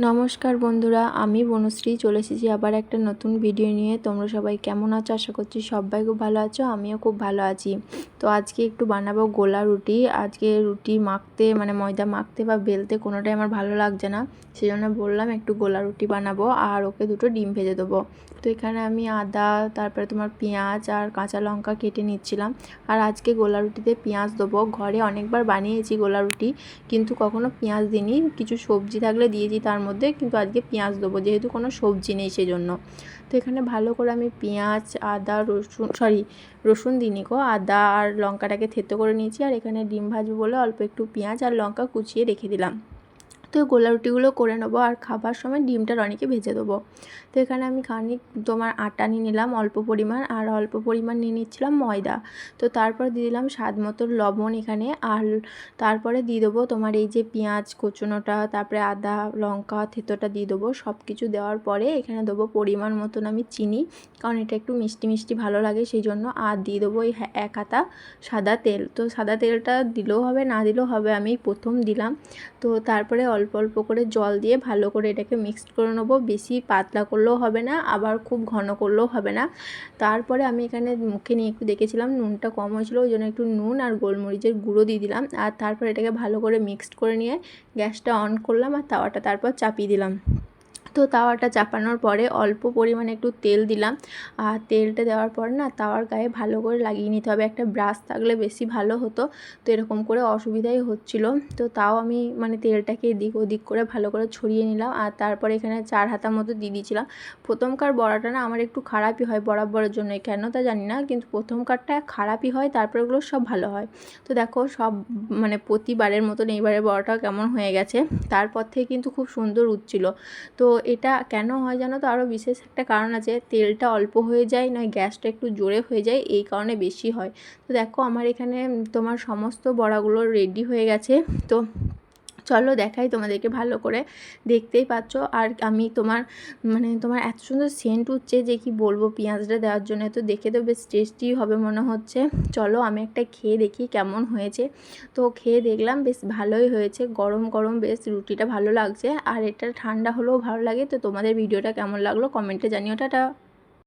নমস্কার বন্ধুরা, আমি বনশ্রী চলে এসেছি আবার একটা নতুন ভিডিও নিয়ে। তোমরা সবাই কেমন আছো? আশা করছি সবাই খুব ভালো আছো, আমিও খুব ভালো আছি। তো আজকে একটু বানাবো গোলা রুটি। আজকে রুটি মাখতে ময়দা মাখতে বা বেলতে কোনোটাই আমার ভালো লাগছে না, সেই জন্য বললাম একটু গোলা রুটি বানাবো আর ওকে দুটো ডিম ভেজে দেবো। তো এখানে আমি আদা, তারপরে তোমার পেঁয়াজ আর কাঁচা লঙ্কা কেটে নিচ্ছিলাম। আর আজকে গোলা রুটিতে পেঁয়াজ দেবো। ঘরে অনেকবার বানিয়েছি গোলা রুটি, কিন্তু কখনো পেঁয়াজ দিইনি। কিছু সবজি থাকলে দিয়েছি তার মধ্যে, কিন্তু আজকে পেঁয়াজ দেবো যেহেতু কোনো সবজি নেই সেজন্য। তো এখানে ভালো করে আমি পেঁয়াজ, আদা, রসুন দিইনি গো, আদা আর লঙ্কাটাকে থেতো করে নিয়েছি। আর এখানে ডিম ভাজবো বলে অল্প একটু পেঁয়াজ আর লঙ্কা কুচিয়ে রেখে দিলাম। তো গোলা রুটিগুলো করে নেবো আর খাবার সময় ডিমটা রনিকে ভেজে দেবো। তো এখানে আমি খানিক তোমার আটা নিয়ে নিলাম অল্প পরিমাণ, আর অল্প পরিমাণ নিয়ে নিচ্ছিলাম ময়দা। তো তারপর দিয়ে দিলাম স্বাদ মতো লবণ এখানে। আর তারপরে দিয়ে দেবো তোমার এই যে পেঁয়াজ কোচানোটা, তারপরে আদা লঙ্কা থেতোটা দিয়ে দেবো। সব কিছু দেওয়ার পরে এখানে দেবো পরিমাণ মতন আমি চিনি, কারণ এটা একটু মিষ্টি মিষ্টি ভালো লাগে সেই জন্য। আর দিয়ে দেবো এই এক হাতা সাদা তেল। তো সাদা তেলটা দিলেও হবে না দিলেও হবে, আমি প্রথম দিলাম। তো তারপরে অল্প অল্প করে জল দিয়ে ভালো করে এটাকে মিক্সড করে নেবো। বেশি পাতলা করলেও হবে না, আবার খুব ঘন করলেও হবে না। তারপরে আমি এখানে মুখে নিয়ে একটু দেখেছিলাম নুনটা কম হয়েছিলো, ওই জন্য একটু নুন আর গোলমরিচের গুঁড়ো দিয়ে দিলাম। আর তারপর এটাকে ভালো করে মিক্সড করে নিয়ে গ্যাসটা অন করলাম আর তাওয়াটা তারপর চাপিয়ে দিলাম। তো তাওয়াটা চাপানোর পরে অল্প পরিমাণে একটু তেল দিলাম। আর তেলটা দেওয়ার পর না তাওয়ার গায়ে ভালো করে লাগিয়ে নিতে হবে। একটা ব্রাশ থাকলে বেশি ভালো হতো, তো এরকম করে অসুবিধাই হচ্ছিলো। তো তাও আমি তেলটাকে এদিক ওদিক করে ভালো করে ছড়িয়ে নিলাম। আর তারপরে এখানে 4 হাতা মতো দিয়ে দিয়েছিলাম। প্রথমকার বড়াটা না আমার একটু খারাপই হয় বরাবরের জন্য, কেন তা জানি না, কিন্তু প্রথমকারটা খারাপই হয়, তারপরে ওগুলো সব ভালো হয়। তো দেখো সব প্রতিবারের মতন এইবারের বড়াটাও কেমন হয়ে গেছে। তারপর থেকে কিন্তু খুব সুন্দর উঠছিলো। তো এটা কেন হয় জানো তো, আরও বিশেষ একটা কারণ আছে। তেলটা অল্প হয়ে যায়, নয় গ্যাসটা একটু জোরে হয়ে যায়, এই কারণে বেশি হয়। তো দেখো আমার এখানে তোমার সমস্ত বড়াগুলো রেডি হয়ে গেছে। তো চলো দেখাই তোমাদেরকে ভালো করে, দেখতেই পাচ্ছ। আর আমি তোমার এত সুন্দর সেন্ট উঠছে যে কি বলবো পেঁয়াজটা দেওয়ার জন্য। তো দেখে তো বেশ টেস্টি হবে মনে হচ্ছে। চলো আমি একটা খেয়ে দেখি কেমন হয়েছে। তো খেয়ে দেখলাম বেশ ভালোই হয়েছে, গরম গরম বেশ রুটিটা ভালো লাগছে। আর এটা ঠান্ডা হলেও ভালো লাগে। তো তোমাদের ভিডিওটা কেমন লাগলো কমেন্টে জানিও। টাটা।